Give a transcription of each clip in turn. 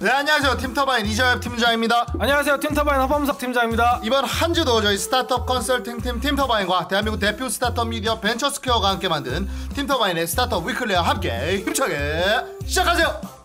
네, 안녕하세요. 팀터바인 이정엽 팀장입니다. 안녕하세요. 팀터바인 허범석 팀장입니다. 이번 한 주도 저희 스타트업 컨설팅팀 팀터바인과 대한민국 대표 스타트업 미디어 벤처스퀘어가 함께 만든 팀터바인의 스타트업 위클리와 함께 힘차게 시작하세요.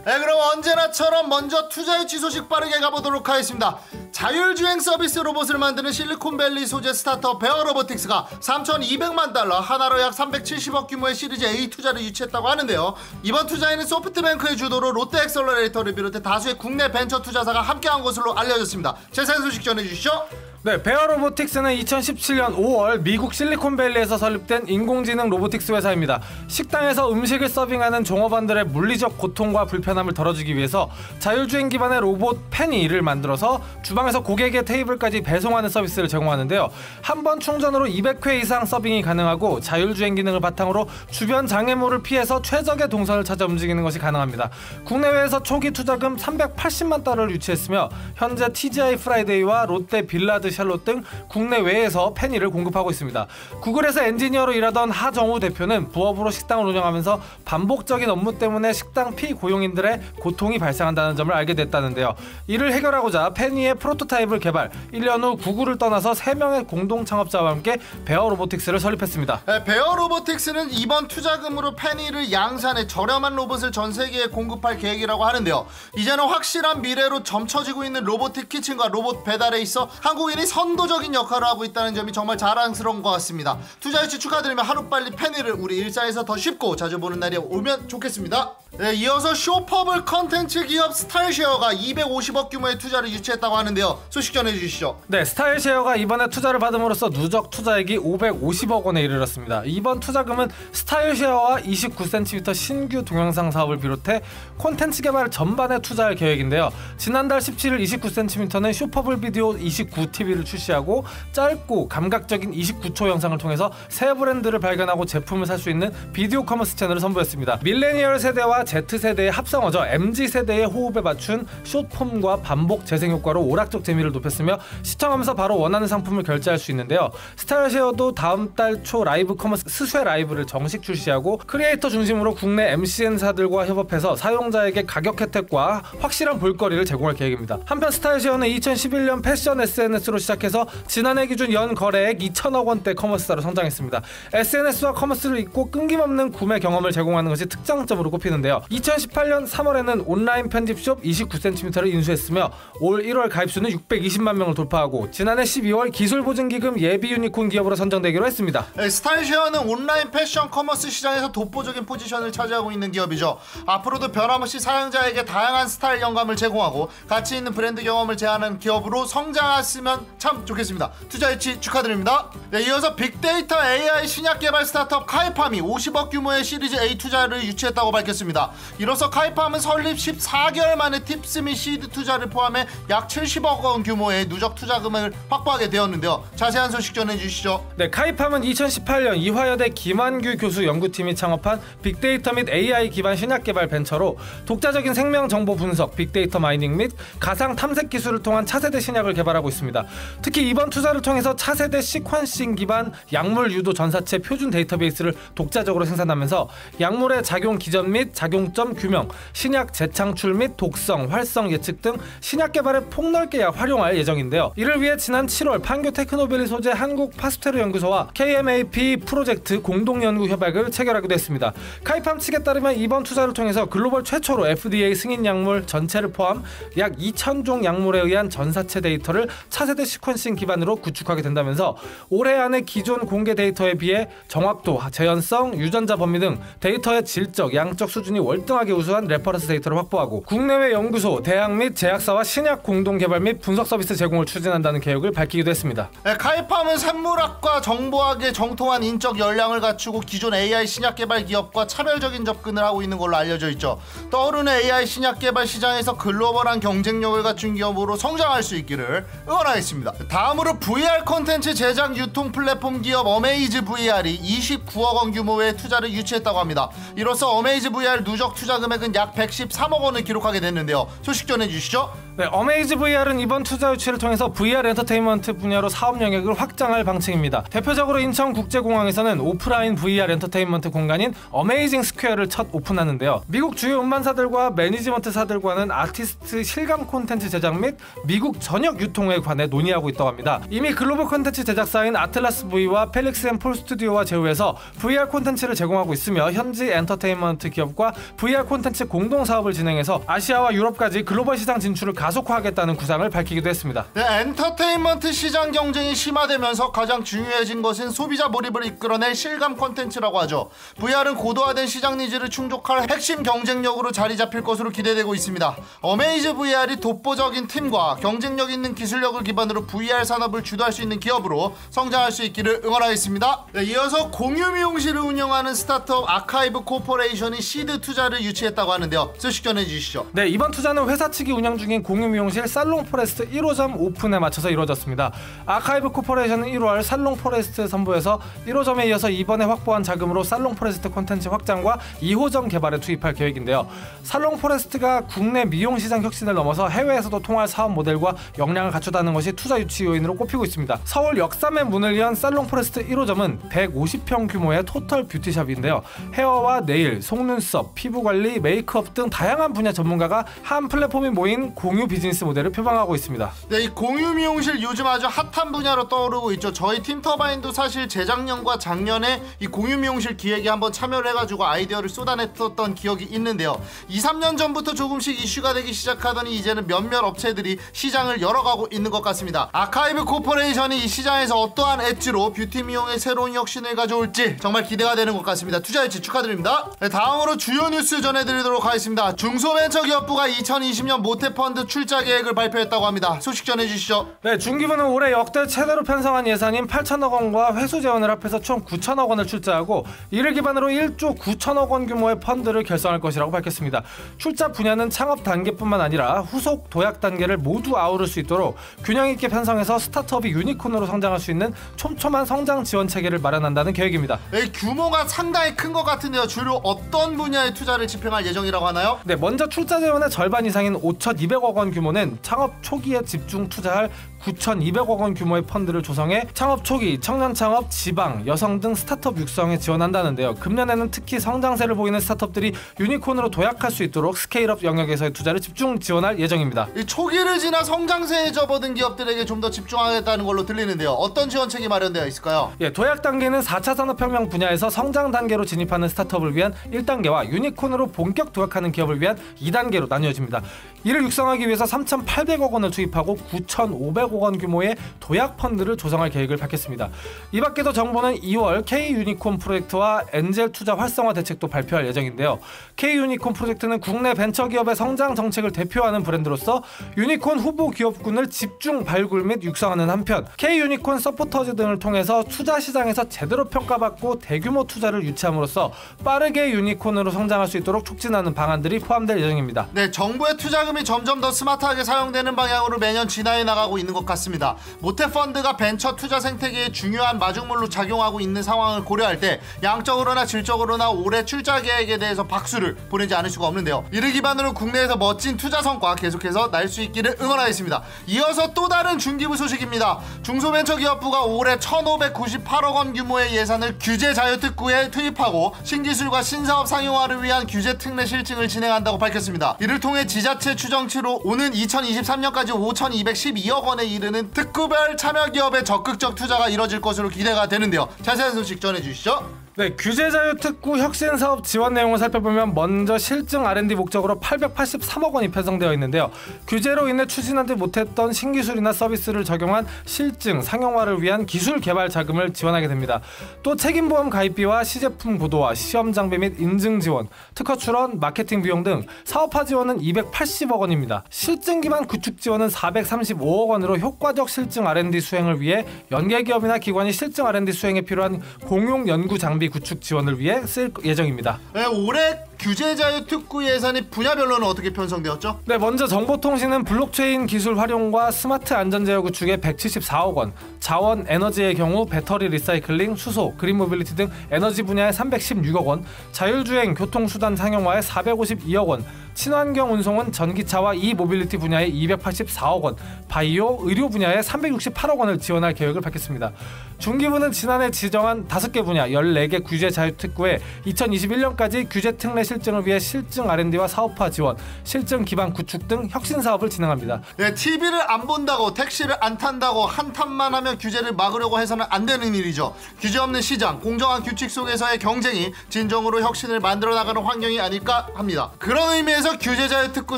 네, 그럼 언제나처럼 먼저 투자 유치 소식 빠르게 가보도록 하겠습니다. 자율주행 서비스 로봇을 만드는 실리콘밸리 소재 스타트업 베어로보틱스가 3,200만 달러, 하나로 약 370억 규모의 시리즈 A 투자를 유치했다고 하는데요. 이번 투자에는 소프트뱅크의 주도로 롯데 엑셀러레이터를 비롯해 다수의 국내 벤처 투자사가 함께한 것으로 알려졌습니다. 자세한 소식 전해주시죠. 네, 베어로보틱스는 2017년 5월 미국 실리콘밸리에서 설립된 인공지능 로보틱스 회사입니다. 식당에서 음식을 서빙하는 종업원들의 물리적 고통과 불편함을 덜어주기 위해서 자율주행 기반의 로봇 페니를 만들어서 주방에서 고객의 테이블까지 배송하는 서비스를 제공하는데요. 한 번 충전으로 200회 이상 서빙이 가능하고 자율주행 기능을 바탕으로 주변 장애물을 피해서 최적의 동선을 찾아 움직이는 것이 가능합니다. 국내외에서 초기 투자금 380만 달러를 유치했으며 현재 TGI 프라이데이와 롯데 빌라드 샬롯 등 국내외에서 페니를 공급하고 있습니다. 구글에서 엔지니어로 일하던 하정우 대표는 부업으로 식당을 운영하면서 반복적인 업무 때문에 식당 피고용인들의 고통이 발생한다는 점을 알게 됐다는데요. 이를 해결하고자 페니의 프로토타입을 개발, 1년 후 구글을 떠나서 3명의 공동 창업자와 함께 베어로보틱스를 설립했습니다. 베어로보틱스는 이번 투자금으로 페니를 양산해 저렴한 로봇을 전 세계에 공급할 계획이라고 하는데요. 이제는 확실한 미래로 점쳐지고 있는 로보틱 키친과 로봇 배달에 있어 한국인이 선도적인 역할을 하고 있다는 점이 정말 자랑스러운 것 같습니다. 투자 유치 축하드리며 하루빨리 페니를 우리 일상에서 더 쉽고 자주 보는 날이 오면 좋겠습니다. 네, 이어서 쇼퍼블 컨텐츠 기업 스타일쉐어가 250억 규모의 투자를 유치했다고 하는데요. 소식 전해주시죠. 네, 스타일쉐어가 이번에 투자를 받음으로써 누적 투자액이 550억 원에 이르렀습니다. 이번 투자금은 스타일쉐어와 29cm 신규 동영상 사업을 비롯해 콘텐츠 개발 전반에 투자할 계획인데요. 지난달 17일 29cm는 쇼퍼블 비디오 29TV를 출시하고 짧고 감각적인 29초 영상을 통해서 새 브랜드를 발견하고 제품을 살 수 있는 비디오 커머스 채널을 선보였습니다. 밀레니얼 세대와 Z세대의 합성어죠. MZ세대의 호흡에 맞춘 숏폼과 반복 재생 효과로 오락적 재미를 높였으며 시청하면서 바로 원하는 상품을 결제할 수 있는데요. 스타일쉐어도 다음 달 초 라이브 커머스 스쉐 라이브를 정식 출시하고 크리에이터 중심으로 국내 MCN사들과 협업해서 사용자에게 가격 혜택과 확실한 볼거리를 제공할 계획입니다. 한편 스타일쉐어는 2011년 패션 SNS로 시작해서 지난해 기준 연 거래액 2천억 원대 커머스사로 성장했습니다. SNS와 커머스를 잇고 끊김없는 구매 경험을 제공하는 것이 특장점으로 꼽히는데요. 2018년 3월에는 온라인 편집숍 29cm를 인수했으며 올 1월 가입수는 620만 명을 돌파하고 지난해 12월 기술보증기금 예비 유니콘 기업으로 선정되기로 했습니다. 스타일쉐어는 온라인 패션 커머스 시장에서 독보적인 포지션을 차지하고 있는 기업이죠. 앞으로도 변함없이 사용자에게 다양한 스타일 영감을 제공하고 가치 있는 브랜드 경험을 제안하는 기업으로 성장했으면 참 좋겠습니다. 투자 유치 축하드립니다. 네, 이어서 빅데이터 AI 신약 개발 스타트업 카이팜이 50억 규모의 시리즈 A 투자를 유치했다고 밝혔습니다. 이로써 카이팜은 설립 14개월 만에 팁스 및 시드 투자를 포함해 약 70억 원 규모의 누적 투자금을 확보하게 되었는데요. 자세한 소식 전해주시죠. 네, 카이팜은 2018년 이화여대 김환규 교수 연구팀이 창업한 빅데이터 및 AI 기반 신약 개발 벤처로 독자적인 생명 정보 분석, 빅데이터 마이닝 및 가상 탐색 기술을 통한 차세대 신약을 개발하고 있습니다. 특히 이번 투자를 통해서 차세대 시퀀싱 기반 약물 유도 전사체 표준 데이터베이스를 독자적으로 생산하면서 약물의 작용 기전 및 작용점 규명, 신약 재창출 및 독성, 활성 예측 등 신약 개발에 폭넓게 활용할 예정인데요. 이를 위해 지난 7월 판교 테크노밸리 소재 한국 파스테르 연구소와 KMAP 프로젝트 공동 연구 협약을 체결하기도 했습니다. 카이팜 측에 따르면 이번 투자를 통해서 글로벌 최초로 FDA 승인 약물 전체를 포함 약 2,000종 약물에 의한 전사체 데이터를 차세대 시퀀싱 기반으로 구축하게 된다면서 올해 안에 기존 공개 데이터에 비해 정확도, 재현성, 유전자 범위 등 데이터의 질적, 양적 수준이 월등하게 우수한 레퍼런스 데이터를 확보하고 국내외 연구소, 대학 및 제약사와 신약 공동 개발 및 분석 서비스 제공을 추진한다는 계획을 밝히기도 했습니다. 네, 카이팜은 생물학과 정보학에 정통한 인적 역량을 갖추고 기존 AI 신약 개발 기업과 차별적인 접근을 하고 있는 걸로 알려져 있죠. 떠오르는 AI 신약 개발 시장에서 글로벌한 경쟁력을 갖춘 기업으로 성장할 수 있기를 응원하겠습니다. 있습니다. 다음으로 VR 콘텐츠 제작 유통 플랫폼 기업 어메이즈 VR이 29억 원 규모의 투자를 유치했다고 합니다. 이로써 어메이즈 VR 누적 투자 금액은 약 113억 원을 기록하게 됐는데요. 소식 전해주시죠. 네, 어메이즈 VR은 이번 투자 유치를 통해서 VR 엔터테인먼트 분야로 사업 영역을 확장할 방침입니다. 대표적으로 인천국제공항에서는 오프라인 VR 엔터테인먼트 공간인 어메이징 스퀘어를 첫 오픈하는데요. 미국 주요 음반사들과 매니지먼트사들과는 아티스트 실감 콘텐츠 제작 및 미국 전역 유통에 관해 논의하고 있다고 합니다. 이미 글로벌 콘텐츠 제작사인 아틀라스 V와 펠릭스 앤 폴 스튜디오와 제휴해서 VR 콘텐츠를 제공하고 있으며 현지 엔터테인먼트 기업과 VR 콘텐츠 공동 사업을 진행해서 아시아와 유럽까지 글로벌 시장 진출을 가속화하겠다는 구상을 밝히기도 했습니다. 네, 엔터테인먼트 시장 경쟁이 심화되면서 가장 중요해진 것은 소비자 몰입을 이끌어낼 실감 콘텐츠라고 하죠. VR은 고도화된 시장 니즈를 충족할 핵심 경쟁력으로 자리 잡힐 것으로 기대되고 있습니다. 어메이즈 VR이 독보적인 팀과 경쟁력 있는 기술력을 기반으로 VR 산업을 주도할 수 있는 기업으로 성장할 수 있기를 응원하겠습니다. 네, 이어서 공유 미용실을 운영하는 스타트업 아카이브 코퍼레이션이 시드 투자를 유치했다고 하는데요. 소식 전해주시죠. 네, 이번 투자는 회사 측이 운영 중인 공유 미용실 살롱 포레스트 1호점 오픈에 맞춰서 이루어졌습니다. 아카이브 코퍼레이션은 1월 살롱 포레스트 선보에서 1호점에 이어서 이번에 확보한 자금으로 살롱 포레스트 콘텐츠 확장과 2호점 개발에 투입할 계획인데요. 살롱 포레스트가 국내 미용 시장 혁신을 넘어서 해외에서도 통할 사업 모델과 역량을 갖추다는 것이 투자 유치 요인으로 꼽히고 있습니다. 서울 역삼에 문을 연 살롱 포레스트 1호점은 150평 규모의 토털 뷰티샵인데요. 헤어와 네일, 속눈썹, 피부관리, 메이크업 등 다양한 분야 전문가가 한 플랫폼이 모인 공유 비즈니스 모델을 표방하고 있습니다. 네, 이 공유 미용실 요즘 아주 핫한 분야로 떠오르고 있죠. 저희 팀터바인도 사실 재작년과 작년에 이 공유 미용실 기획에 한번 참여를 해가지고 아이디어를 쏟아냈었던 기억이 있는데요. 2-3년 전부터 조금씩 이슈가 되기 시작하더니 이제는 몇몇 업체들이 시장을 열어가고 있는 것 같습니다. 아카이브 코퍼레이션이 이 시장에서 어떠한 엣지로 뷰티 미용의 새로운 혁신을 가져올지 정말 기대가 되는 것 같습니다. 투자 유치 축하드립니다. 네, 다음으로 주요 뉴스 전해드리도록 하겠습니다. 중소벤처기업부가 2020년 모태펀드 출자 계획을 발표했다고 합니다. 소식 전해주시죠. 네, 중기부는 올해 역대 최대로 편성한 예산인 8천억 원과 회수 재원을 합해서 총 9천억 원을 출자하고 이를 기반으로 1조 9천억 원 규모의 펀드를 결성할 것이라고 밝혔습니다. 출자 분야는 창업 단계뿐만 아니라 후속 도약 단계를 모두 아우를 수 있도록 균형 있게 편성해서 스타트업이 유니콘으로 성장할 수 있는 촘촘한 성장 지원 체계를 마련한다는 계획입니다. 네, 규모가 상당히 큰 것 같은데요. 주로 어떤 분야의 투자를 집행할 예정이라고 하나요? 네, 먼저 출자 재원의 절반 이상인 5,200억 원 규모는 창업 초기에 집중 투자할 9,200억 원 규모의 펀드를 조성해 창업 초기, 청년 창업, 지방, 여성 등 스타트업 육성에 지원한다는데요. 금년에는 특히 성장세를 보이는 스타트업들이 유니콘으로 도약할 수 있도록 스케일업 영역에서의 투자를 집중 지원할 예정입니다. 이 초기를 지나 성장세에 접어든 기업들에게 좀 더 집중하겠다는 걸로 들리는데요. 어떤 지원책이 마련되어 있을까요? 예, 도약 단계는 4차 산업혁명 분야에서 성장 단계로 진입하는 스타트업을 위한 1단계와 유니콘으로 본격 도약하는 기업을 위한 2단계로 나뉘어집니다. 이를 육성하기 위해서 3,800억 원을 투입하고 9,500억 원 규모의 도약 펀드를 조성할 계획을 밝혔습니다. 이 밖에도 정부는 2월 K-유니콘 프로젝트와 엔젤 투자 활성화 대책도 발표할 예정인데요. K-유니콘 프로젝트는 국내 벤처기업의 성장 정책을 대표하는 브랜드로서 유니콘 후보 기업군을 집중 발굴 및 육성하는 한편 K-유니콘 서포터즈 등을 통해서 투자 시장에서 제대로 평가받고 대규모 투자를 유치함으로써 빠르게 유니콘으로 성장할 수 있도록 촉진하는 방안들이 포함될 예정입니다. 네, 정부의 투자금이 점점 더 스마트하게 사용되는 방향으로 매년 진화해 나가고 있는 것 같습니다. 모태펀드가 벤처 투자 생태계에 중요한 마중물로 작용하고 있는 상황을 고려할 때 양적으로나 질적으로나 올해 출자 계획에 대해서 박수를 보내지 않을 수가 없는데요. 이를 기반으로 국내에서 멋진 투자 성과 계속해서 날 수 있기를 응원하겠습니다. 이어서 또 다른 중기부 소식입니다. 중소벤처기업부가 올해 1,598억 원 규모의 예산을 규제 자유특구에 투입하고 신기술과 신사업 상용화를 위한 규제 특례 실증을 진행한다고 밝혔습니다. 이를 통해 지자체 추정치로 오는 2023년까지 5,212억 원에 이르는 특구별 참여기업의 적극적 투자가 이뤄질 것으로 기대가 되는데요. 자세한 소식 전해주시죠. 네, 규제자유특구 혁신사업 지원 내용을 살펴보면 먼저 실증 R&D 목적으로 883억 원이 편성되어 있는데요. 규제로 인해 추진하지 못했던 신기술이나 서비스를 적용한 실증, 상용화를 위한 기술 개발 자금을 지원하게 됩니다. 또 책임보험 가입비와 시제품 고도화, 시험 장비 및 인증 지원, 특허 출원, 마케팅 비용 등 사업화 지원은 280억 원입니다. 실증 기반 구축 지원은 435억 원으로 효과적 실증 R&D 수행을 위해 연계기업이나 기관이 실증 R&D 수행에 필요한 공용 연구 장비 구축 지원을 위해 쓸 예정입니다. 네, 올해 규제자유특구 예산이 분야별로는 어떻게 편성되었죠? 네, 먼저 정보통신은 블록체인 기술 활용과 스마트 안전제어 구축에 174억 원, 자원 에너지의 경우 배터리 리사이클링, 수소, 그린 모빌리티 등 에너지 분야에 316억 원, 자율주행 교통수단 상용화에 452억 원, 친환경 운송은 전기차와 이모빌리티 분야에 284억 원, 바이오, 의료 분야에 368억 원을 지원할 계획을 밝혔습니다. 중기부는 지난해 지정한 5개 분야 14개 규제 자유특구에 2021년까지 규제 특례 실증을 위해 실증 R&D와 사업화 지원, 실증 기반 구축 등 혁신 사업을 진행합니다. 네, TV를 안 본다고 택시를 안 탄다고 한탄만 하면 규제를 막으려고 해서는 안 되는 일이죠. 규제 없는 시장, 공정한 규칙 속에서의 경쟁이 진정으로 혁신을 만들어 나가는 환경이 아닐까 합니다. 그런 의미에서 규제 자유특구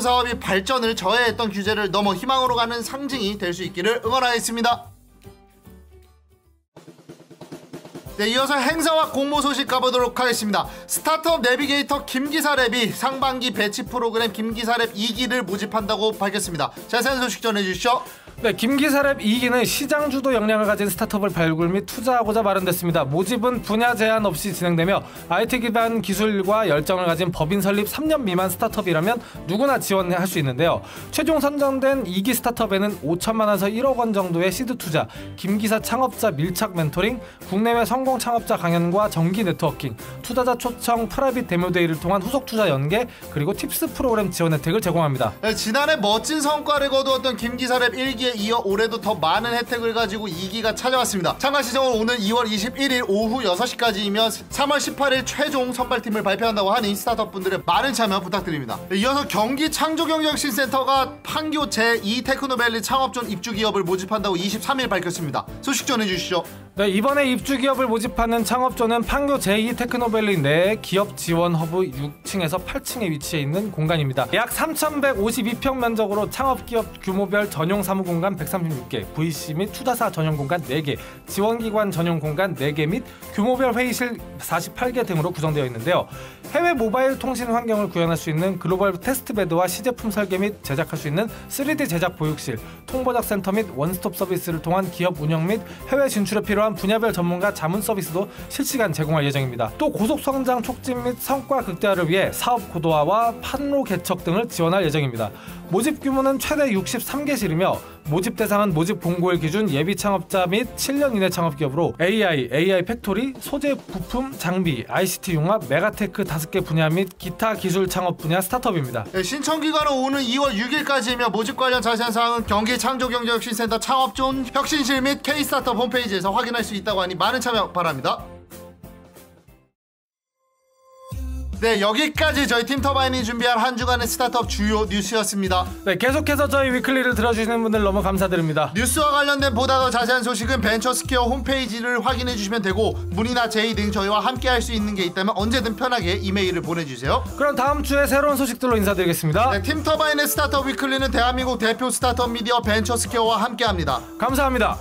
사업이 발전을 저해했던 규제를 넘어 희망으로 가는 상징이 될 수 있기를 응원하겠습니다. 네, 이어서 행사와 공모 소식 가보도록 하겠습니다. 스타트업 내비게이터 김기사랩이 상반기 배치 프로그램 김기사랩 2기를 모집한다고 밝혔습니다. 자세한 소식 전해주시죠. 네, 김기사랩 2기는 시장 주도 역량을 가진 스타트업을 발굴 및 투자하고자 마련됐습니다. 모집은 분야 제한 없이 진행되며 IT 기반 기술과 열정을 가진 법인 설립 3년 미만 스타트업이라면 누구나 지원할 수 있는데요. 최종 선정된 2기 스타트업에는 5천만 원에서 1억 원 정도의 시드 투자, 김기사 창업자 밀착 멘토링, 국내외 성공 창업자 강연과 정기 네트워킹, 투자자 초청 프라이빗 데모데이를 통한 후속 투자 연계, 그리고 팁스 프로그램 지원 혜택을 제공합니다. 네, 지난해 멋진 성과를 거두었던 김기사랩 1기에 이어 올해도 더 많은 혜택을 가지고 2기가 찾아왔습니다. 참가 시정은 오는 2월 21일 오후 6시까지이며 3월 18일 최종 선발팀을 발표한다고 하니 스타트업 분들의 많은 참여 부탁드립니다. 네, 이어서 경기 창조경제혁신센터가 판교 제2 테크노밸리 창업존 입주기업을 모집한다고 23일 밝혔습니다. 소식 전해주시죠. 네, 이번에 입주기업을 모집하는 창업존은 판교 제2 테크노밸리 내 기업 지원 허브 6층에서 8층에 위치해 있는 공간입니다. 약 3,152평 면적으로 창업기업 규모별 전용 사무공간 136개, VC 및 투자사 전용 공간 4개, 지원기관 전용 공간 4개 및 규모별 회의실 48개 등으로 구성되어 있는데요. 해외 모바일 통신 환경을 구현할 수 있는 글로벌 테스트베드와 시제품 설계 및 제작할 수 있는 3D 제작 보육실, 통보작 센터 및 원스톱 서비스를 통한 기업 운영 및 해외 진출에 필요한 분야별 전문가 자문 서비스도 실시간 제공할 예정입니다. 또 고속 성장 촉진 및 성과 극대화를 위해 사업 고도화와 판로 개척 등을 지원할 예정입니다. 모집 규모는 최대 63개실이며 모집 대상은 모집 공고일 기준 예비 창업자 및 7년 이내 창업기업으로 AI 팩토리, 소재 부품, 장비, ICT 융합, 메가테크 5개 분야 및 기타 기술 창업 분야 스타트업입니다. 네, 신청 기간은 오는 2월 6일까지이며 모집 관련 자세한 사항은 경기 창조경제혁신센터 창업존 혁신실 및 K스타트업 홈페이지에서 확인할 수 있다고 하니 많은 참여 바랍니다. 네, 여기까지 저희 팀터바인이 준비한 한 주간의 스타트업 주요 뉴스였습니다. 네, 계속해서 저희 위클리를 들어주시는 분들 너무 감사드립니다. 뉴스와 관련된 보다 더 자세한 소식은 벤처스퀘어 홈페이지를 확인해 주시면 되고, 문의나 제의 등 저희와 함께 할 수 있는 게 있다면 언제든 편하게 이메일을 보내주세요. 그럼 다음 주에 새로운 소식들로 인사드리겠습니다. 네, 팀터바인의 스타트업 위클리는 대한민국 대표 스타트업 미디어 벤처스퀘어와 함께합니다. 감사합니다.